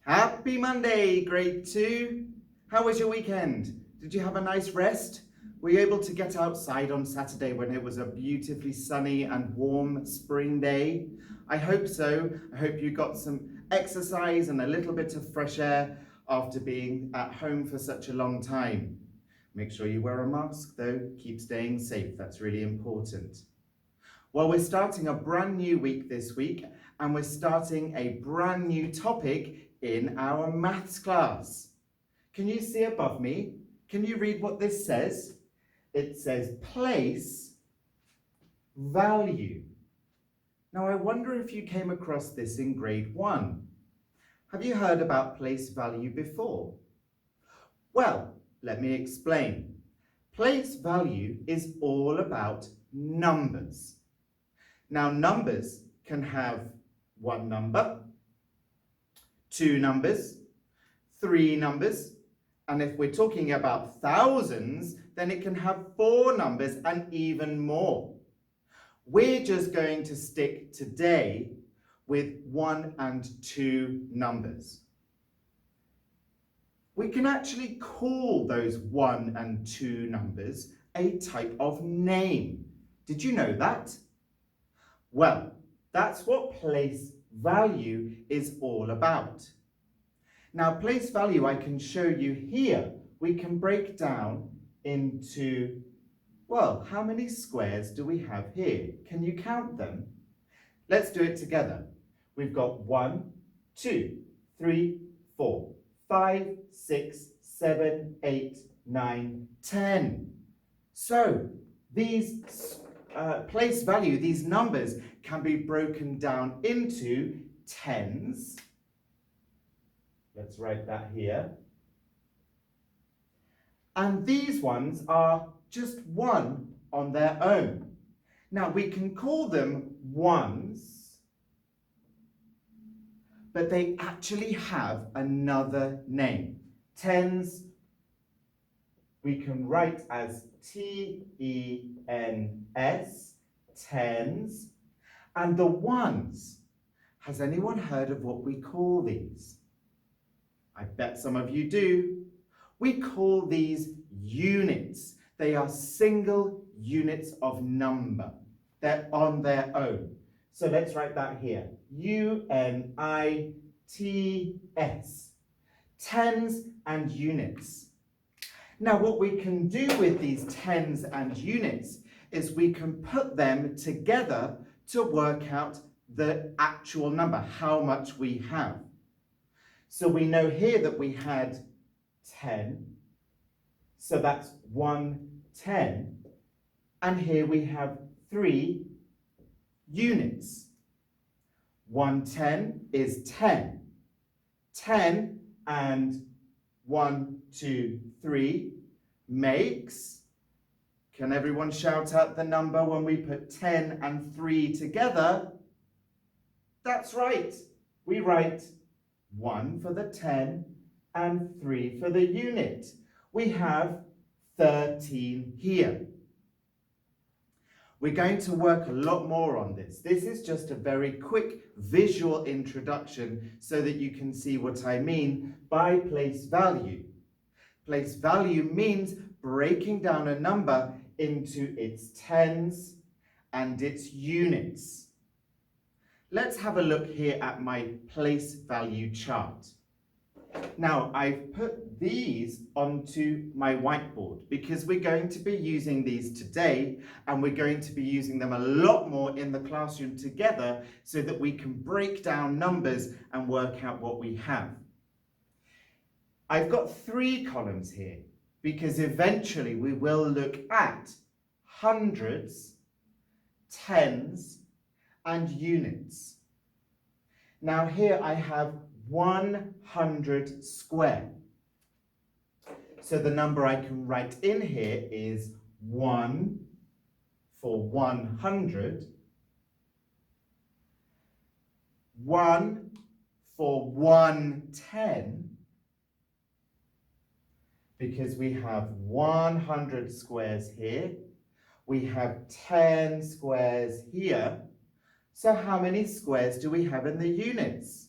Happy Monday, grade 2. How was your weekend? Did you have a nice rest? Were you able to get outside on Saturday when it was a beautifully sunny and warm spring day? I hope so. I hope you got some exercise and a little bit of fresh air after being at home for such a long time. Make sure you wear a mask though. Keep staying safe. That's really important. Well, we're starting a brand new week this week, and we're starting a brand new topic in our maths class. Can you see above me? Can you read what this says? It says place value. Now, I wonder if you came across this in grade 1. Have you heard about place value before? Well, let me explain. Place value is all about numbers. Now, numbers can have one number, two numbers, three numbers, and if we're talking about thousands, then it can have four numbers and even more. We're just going to stick today with 1 and 2 numbers. We can actually call those 1 and 2 numbers a type of name. Did you know that? Well, that's what place value is all about. Now, place value I can show you here. We can break down into, well, how many squares do we have here? Can you count them? Let's do it together. We've got 1, 2, 3, 4, 5, 6, 7, 8, 9, 10. So these place value, these numbers can be broken down into tens. Let's write that here. And these ones are just 1 on their own. Now we can call them ones, but they actually have another name. Tens we can write as T-E-N-S, tens. And the ones, has anyone heard of what we call these? I bet some of you do. We call these units. They are single units of number. They're on their own. So let's write that here. U-N-I-T-S. Tens and units. Now, what we can do with these tens and units is we can put them together to work out the actual number, how much we have. So we know here that we had 10, so that's 110, and here we have 3 units. 110 is 10. 10 and 1, 2, 3 makes, can everyone shout out the number when we put 10 and 3 together? That's right, we write 1 for the 10 and 3 for the unit. We have 13 here. We're going to work a lot more on this. This is just a very quick visual introduction so that you can see what I mean by place value. Place value means breaking down a number into its tens and its units. Let's have a look here at my place value chart. Now, I've put these onto my whiteboard because we're going to be using these today, and we're going to be using them a lot more in the classroom together so that we can break down numbers and work out what we have. I've got 3 columns here because eventually we will look at hundreds, tens, and units. Now here I have 100 square. So the number I can write in here is 1 for 100, 1 for 110, because we have 100 squares here, we have 10 squares here. So how many squares do we have in the units?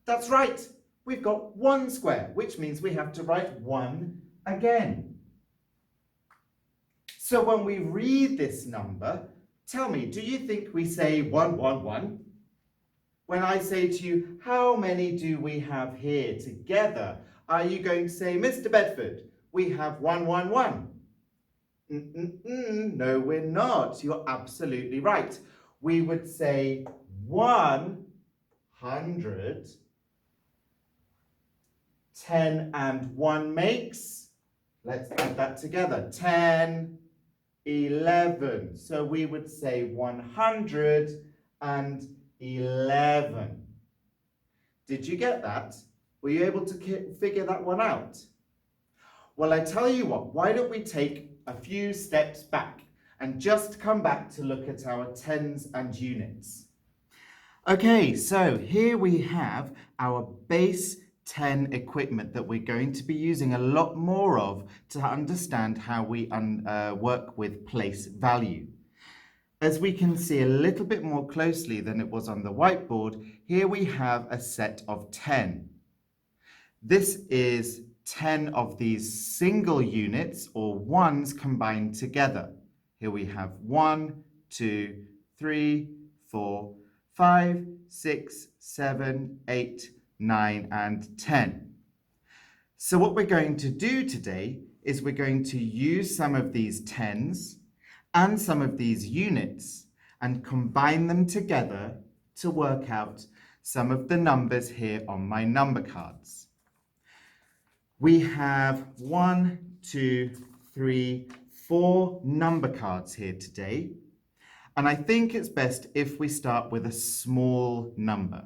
That's right. We've got 1 square, which means we have to write 1 again. So when we read this number, tell me, do you think we say 1, 1, 1? When I say to you, how many do we have here together? Are you going to say, Mr. Bedford, we have 1, 1, 1? No, we're not. You're absolutely right. We would say 100. 10 and 1 makes, let's add that together, 10, 11. So we would say 111. Did you get that? Were you able to figure that one out? Well, I tell you what, why don't we take a few steps back and just come back to look at our tens and units. Okay, so here we have our base 10 equipment that we're going to be using a lot more of to understand how we work with place value. As we can see a little bit more closely than it was on the whiteboard, here we have a set of 10. This is 10 of these single units or ones combined together. Here we have 1, 2, 3, 4, 5, 6, 7, 8, 9, and 10. So what we're going to do today is we're going to use some of these tens and some of these units and combine them together to work out some of the numbers here on my number cards. We have 1, 2, 3, 4 number cards here today. And I think it's best if we start with a small number.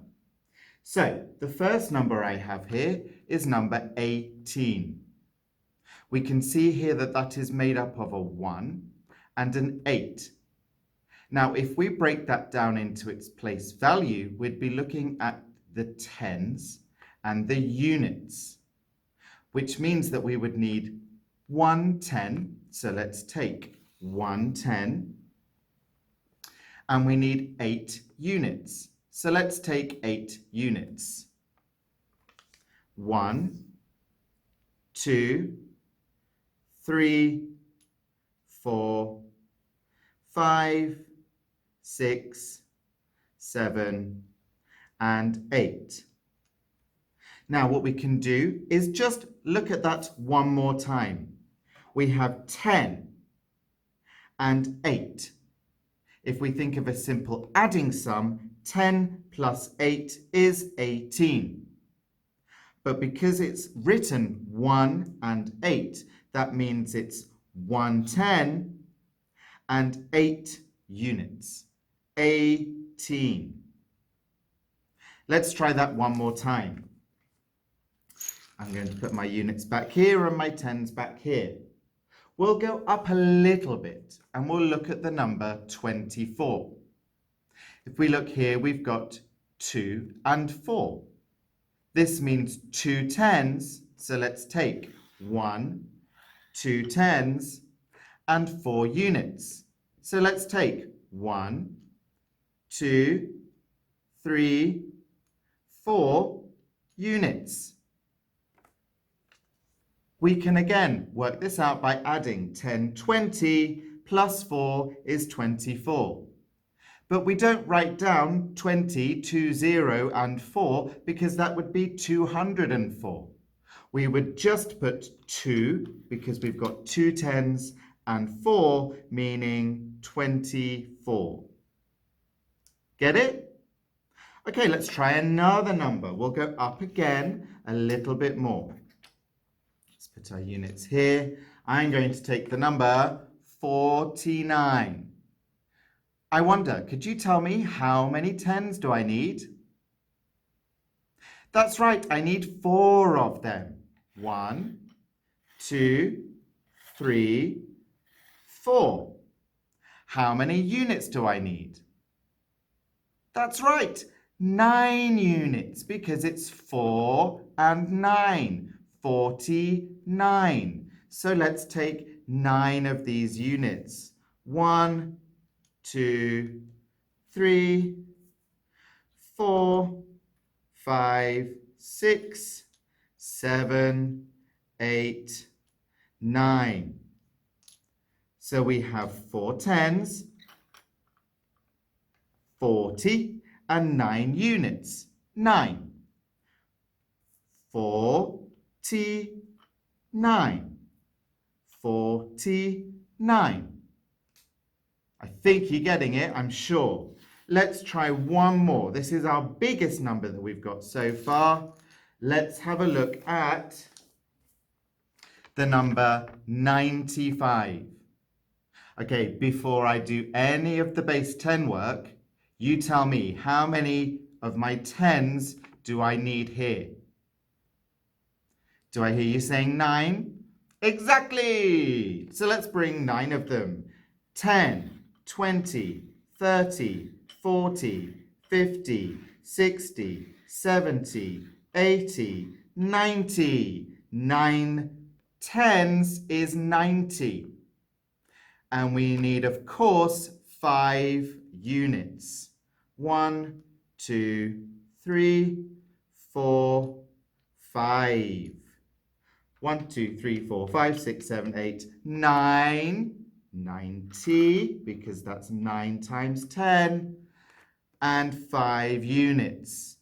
So the first number I have here is number 18. We can see here that that is made up of a 1 and an 8. Now, if we break that down into its place value, we'd be looking at the tens and the units, which means that we would need 1 10. So let's take 1 10. And we need 8 units. So let's take 8 units. 1, 2, 3, 4, 5, 6, 7, and 8. Now what we can do is just look at that one more time. We have 10 and 8. If we think of a simple adding sum, 10 plus 8 is 18. But because it's written 1 and 8, that means it's 110 and 8 units. 18. Let's try that one more time. I'm going to put my units back here and my tens back here. We'll go up a little bit and we'll look at the number 24. If we look here, we've got 2 and 4. This means 2 tens, so let's take 1, 2 tens, and 4 units. So let's take 1, 2, 3, 4 units. We can again work this out by adding 10, 20 plus 4 is 24. But we don't write down 20, 2, 0 and 4 because that would be 204. We would just put 2 because we've got 2 tens and 4 meaning 24. Get it? Okay, let's try another number. We'll go up again a little bit more. Let's put our units here. I'm going to take the number 49. I wonder, could you tell me how many tens do I need? That's right, I need 4 of them. 1, 2, 3, 4. How many units do I need? That's right, 9 units because it's 4 and 9. 49. So let's take 9 of these units. 1, 2, 3, 4, 5, 6, 7, 8, 9. So we have 4 tens, 40, and 9 units. 9. 49. 49. I think you're getting it, I'm sure. Let's try one more. This is our biggest number that we've got so far. Let's have a look at the number 95. Okay, before I do any of the base 10 work, you tell me how many of my tens do I need here? Do I hear you saying 9? Exactly! So let's bring 9 of them. 10, 20, 30, 40, 50, 60, 70, 80, 90. 9 tens is 90. And we need, of course, 5 units. 1, 2, 3, 4, 5. 1, 2, 3, 4, 5, 6, 7, 8, 9. 90, because that's 9 times 10. And 5 units.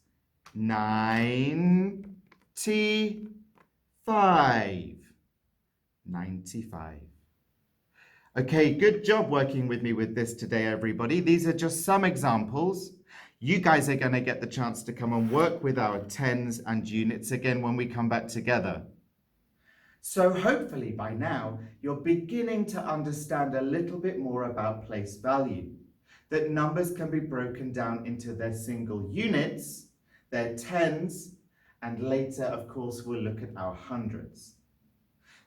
95. 95. Okay, good job working with me with this today, everybody. These are just some examples. You guys are going to get the chance to come and work with our tens and units again when we come back together. So hopefully by now, you're beginning to understand a little bit more about place value, that numbers can be broken down into their single units, their tens, and later, of course, we'll look at our hundreds.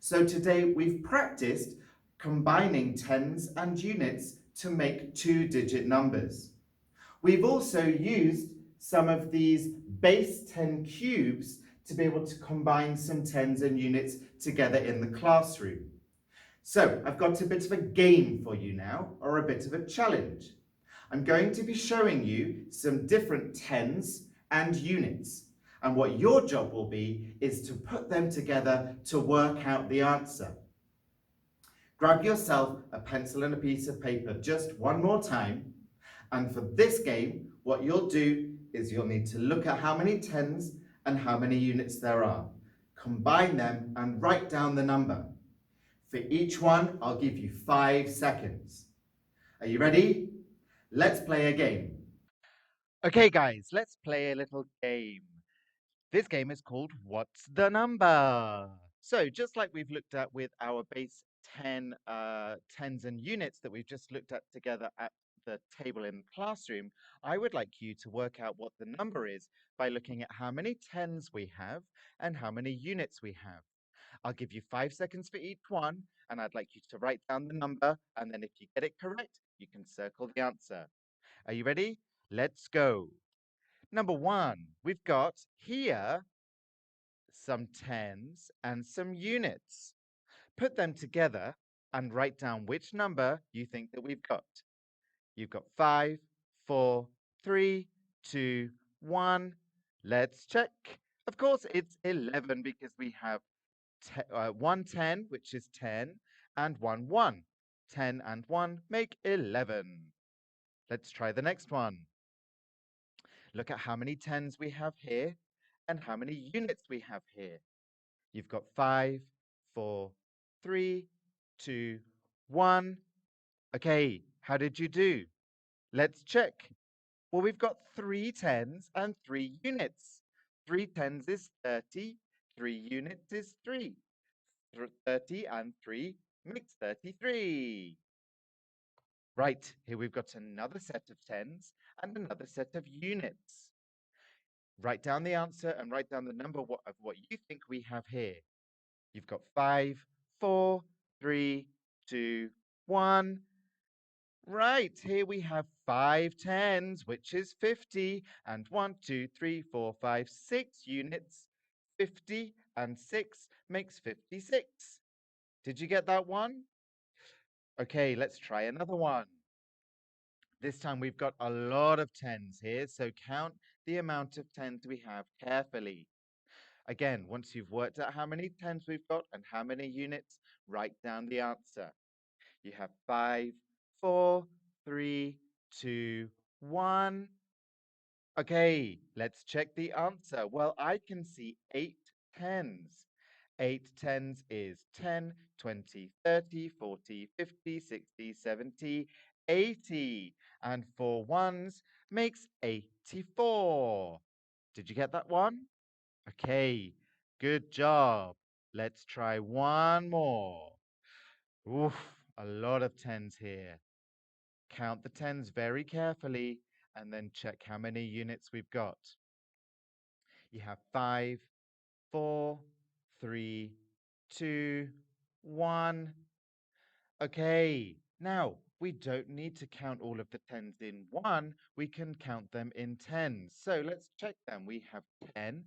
So today we've practiced combining tens and units to make 2-digit numbers. We've also used some of these base 10 cubes to be able to combine some tens and units together in the classroom. So I've got a bit of a game for you now, or a bit of a challenge. I'm going to be showing you some different tens and units. And what your job will be is to put them together to work out the answer. Grab yourself a pencil and a piece of paper just one more time. And for this game, what you'll do is you'll need to look at how many tens and how many units there are. Combine them and write down the number. For each one, I'll give you 5 seconds. Are you ready? Let's play a game. Okay, guys, let's play a little game. This game is called What's the Number? So just like we've looked at with our base 10 tens and units that we've just looked at together at the table in the classroom, I would like you to work out what the number is by looking at how many tens we have and how many units we have. I'll give you 5 seconds for each one, and I'd like you to write down the number, and then if you get it correct, you can circle the answer. Are you ready? Let's go. Number 1, we've got here some tens and some units. Put them together and write down which number you think that we've got. You've got 5, 4, 3, 2, 1. Let's check. Of course, it's 11 because we have 1 10, which is 10, and 1 1. 10 and 1 make 11. Let's try the next one. Look at how many tens we have here and how many units we have here. You've got 5, 4, 3, 2, 1. Okay, how did you do? Let's check. Well, we've got 3 tens and 3 units. 3 tens is 30, 3 units is 3. 30 and 3 makes 33. Right, here we've got another set of tens and another set of units. Write down the answer and write down the number of what you think we have here. You've got 5, 4, 3, 2, 1. Right, here we have 5 tens, which is 50, and 1, 2, 3, 4, 5, 6 units. 50 and 6 makes 56. Did you get that one? Okay, let's try another one. This time we've got a lot of tens here, so count the amount of tens we have carefully. Again, once you've worked out how many tens we've got and how many units, write down the answer. You have 5, 4, 3, 2, 1. Okay, let's check the answer. Well, I can see 8 tens. 8 tens is 10, 20, 30, 40, 50, 60, 70, 80. And 4 ones makes 84. Did you get that one? Okay, good job. Let's try one more. Oof, a lot of tens here. Count the tens very carefully and then check how many units we've got. You have 5, 4, 3, 2, 1. Okay, now we don't need to count all of the tens in one, we can count them in tens. So let's check them. We have 10,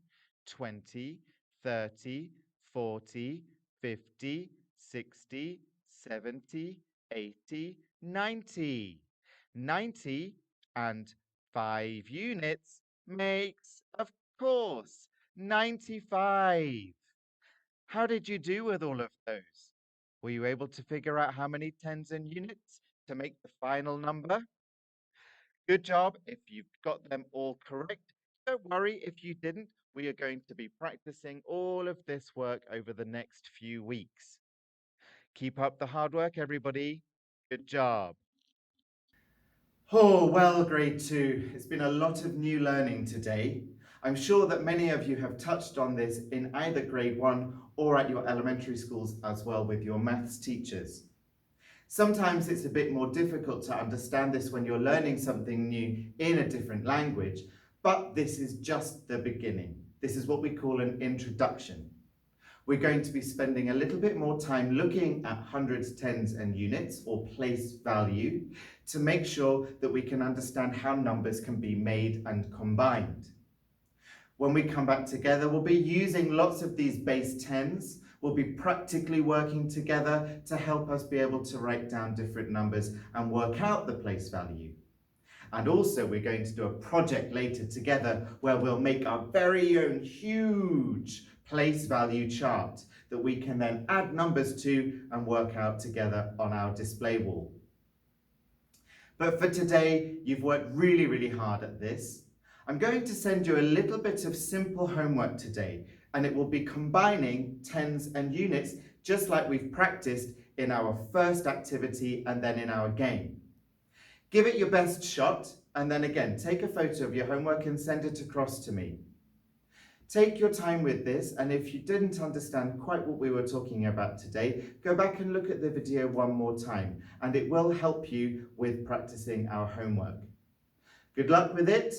20, 30, 40, 50, 60, 70, 80, 90. 90 and 5 units makes, of course, 95. How did you do with all of those? Were you able to figure out how many tens and units to make the final number? Good job if you've got them all correct. Don't worry if you didn't. We are going to be practicing all of this work over the next few weeks. Keep up the hard work, everybody. Good job. Oh, well, grade 2, it's been a lot of new learning today. I'm sure that many of you have touched on this in either grade 1 or at your elementary schools as well with your maths teachers. Sometimes it's a bit more difficult to understand this when you're learning something new in a different language, but this is just the beginning. This is what we call an introduction. We're going to be spending a little bit more time looking at hundreds, tens, and units, or place value, to make sure that we can understand how numbers can be made and combined. When we come back together, we'll be using lots of these base tens. We'll be practically working together to help us be able to write down different numbers and work out the place value. And also we're going to do a project later together where we'll make our very own huge place value chart that we can then add numbers to and work out together on our display wall. But for today, you've worked really, really hard at this. I'm going to send you a little bit of simple homework today, and it will be combining tens and units just like we've practiced in our first activity and then in our game. Give it your best shot, and then again, take a photo of your homework and send it across to me. Take your time with this, and if you didn't understand quite what we were talking about today, go back and look at the video one more time, and it will help you with practicing our homework. Good luck with it.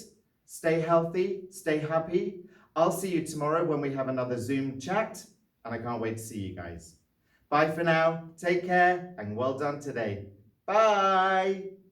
Stay healthy, stay happy. I'll see you tomorrow when we have another Zoom chat, and I can't wait to see you guys. Bye for now, take care, and well done today. Bye!